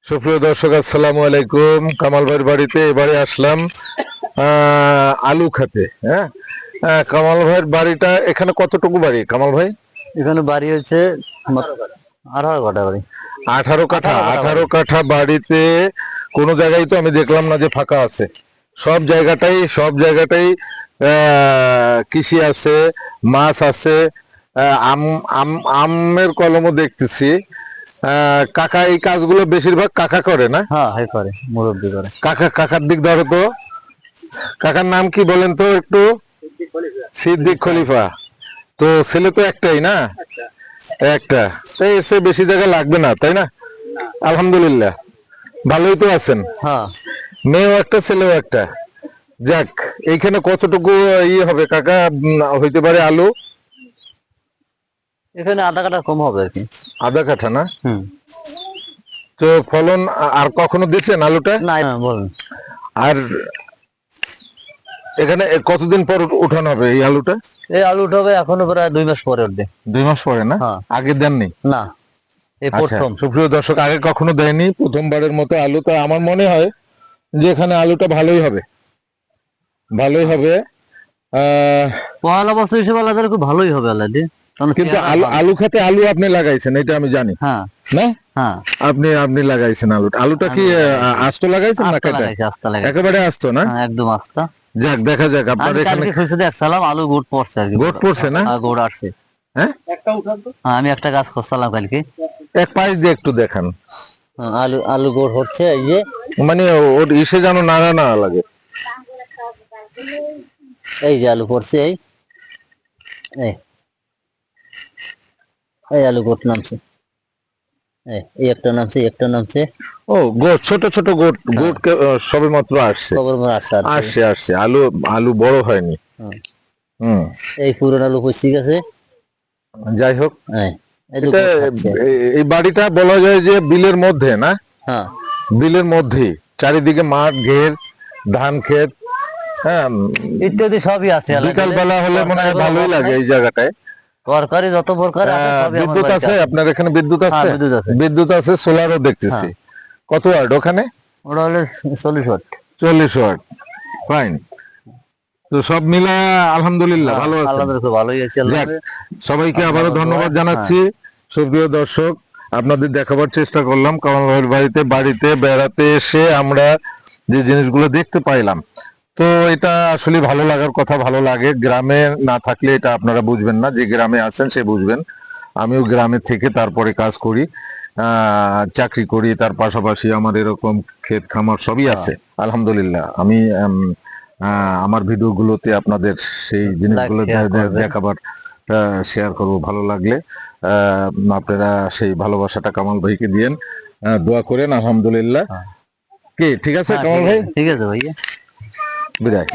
সুপ্রিয় দর্শক, আসসালামু আলাইকুম। কামাল ভাইয়ের বাড়িতে এবারে আসলাম আলু খেতে। হ্যাঁ, কামাল ভাইয়ের বাড়িটা এখানে কতটুকু বাড়ি কামাল ভাই? এখানে বাড়ি হচ্ছে 18 কাঠা বাড়ি। 18 কাঠা। 18 কাঠা বাড়িতে কোনো জায়গায় তো আমি দেখলাম না যে ফাঁকা আছে। সব জায়গাটাই কৃষি আছে, মাছ আছে, আমের কলমও দেখতেছি। কাকা এই কাজগুলো বেশিরভাগ কাকা করে না? হ্যাঁ করে, মুরব্বি করে। কাকার দিক ধরো তো। কাকার নাম কি বলেন তো একটু? সিদ্দিক খলিফা। তো ছেলে তো একটাই না? একটা। তাই এসে বেশি জায়গা লাগবে না, তাই না? আলহামদুলিল্লাহ ভালোই তো আছেন। হ্যাঁ, মেয়েও একটা ছেলেও একটা। যাক, এইখানে কতটুকু হবে কাকা হইতে পারে আলু? এখানে আধা কাঠা কম হবে আর কি। আধা কাঠা না? তো ফলন আর কখনো দিচ্ছেন আলুটা? না, বলুন। আর এখানে কতদিন পর উঠানো হবে এই আলুটা? এই আলু উঠবে এখনো প্রায় 2 মাস পরে উঠবে। 2 মাস পরে না? আগে দেননি? না, এই আচ্ছা, প্রথম। সুপ্রিয় দর্শক, আগে কখনো দেয়নি, প্রথমবারের মতো আলু। তো আমার মনে হয় যে এখানে আলুটা ভালোই হবে। পয়লা বছর হিসেবে আলাদা খুব ভালোই হবে আলাদা। কিন্তু আলু খেতে আলু আপনি লাগাইছেন, এটা আমি জানি। হ্যাঁ না, হ্যাঁ, আপনি লাগাইছেন আলুটা কি আস্ত লাগাইছেন না কেটে? একেবারে আস্ত না? একদম আস্ত। যাক, দেখা যাক আপনার এখানে দেখছিলাম আলু গোট পড়ছে আর কি। গোট পড়ছে না? গোট আসছে। হ্যাঁ, আমি একটা গাছ করছিলাম কালকে। এক পাশ দিয়ে একটু দেখান। আলু গোট হচ্ছে, এই যে মানে ওর ইসে যেন নাড়া না লাগে। এই যে আলু পড়ছে, এই আলু গোট নামছে, এই একটা নামছে। ও গোট, ছোট ছোট গোট সবে মাত্র আসছে। আলু বড় হয়নি। এই পুরোন আলু পচে গেছে। যাই হোক, এই বাড়িটা বলা যায় যে বিলের মধ্যে না? হ্যাঁ, বিলের মধ্যে, চারিদিকে মাঠ, ঘের, ধান ক্ষেত, হ্যাঁ, ইত্যাদি সবই আছে। বিকাল বেলা হলে মনে হয় ভালোই লাগে এই জায়গাটায়। তরকারি যত প্রকার আছে সবই। বিদ্যুৎ আছে আপনার এখানে? বিদ্যুৎ আছে, বিদ্যুৎ আছে, সোলারও দেখতেছি। কত ওয়াট ওখানে? ওটা হলো 40 ওয়াট। 40 watt, fine. তো সব মিলা আলহামদুলিল্লাহ ভালো আছে। ভালোই আছে। সবাইকে আবারও ধন্যবাদ জানাচ্ছি। সুপ্রিয় দর্শক, আপনাদের দেখাবার চেষ্টা করলাম কামাল ভাইয়ের বাড়িতে বেড়াতে এসে আমরা যে জিনিসগুলো দেখতে পাইলাম। তো এটা আসলে ভালো লাগার কথা, ভালো লাগে। গ্রামে না থাকলে এটা আপনারা বুঝবেন না, যে গ্রামে আছেন সে বুঝবেন। আমিও গ্রামে থেকে তারপরে কাজ করি, চাকরি করি, তার পাশাপাশি আমার এরকম ক্ষেত খামার সবই আছে আলহামদুলিল্লাহ। আমি আমার ভিডিওগুলোতে আপনাদের সেই জিনিসগুলো দেখাবার শেয়ার করব। ভালো লাগলে আপনারা সেই ভালোবাসাটা কামাল ভাইকে দিয়েন, দোয়া করেন। আলহামদুলিল্লাহ। কি ঠিক আছে কামাল ভাই? ঠিক আছে ভাইয়া, বিদায়।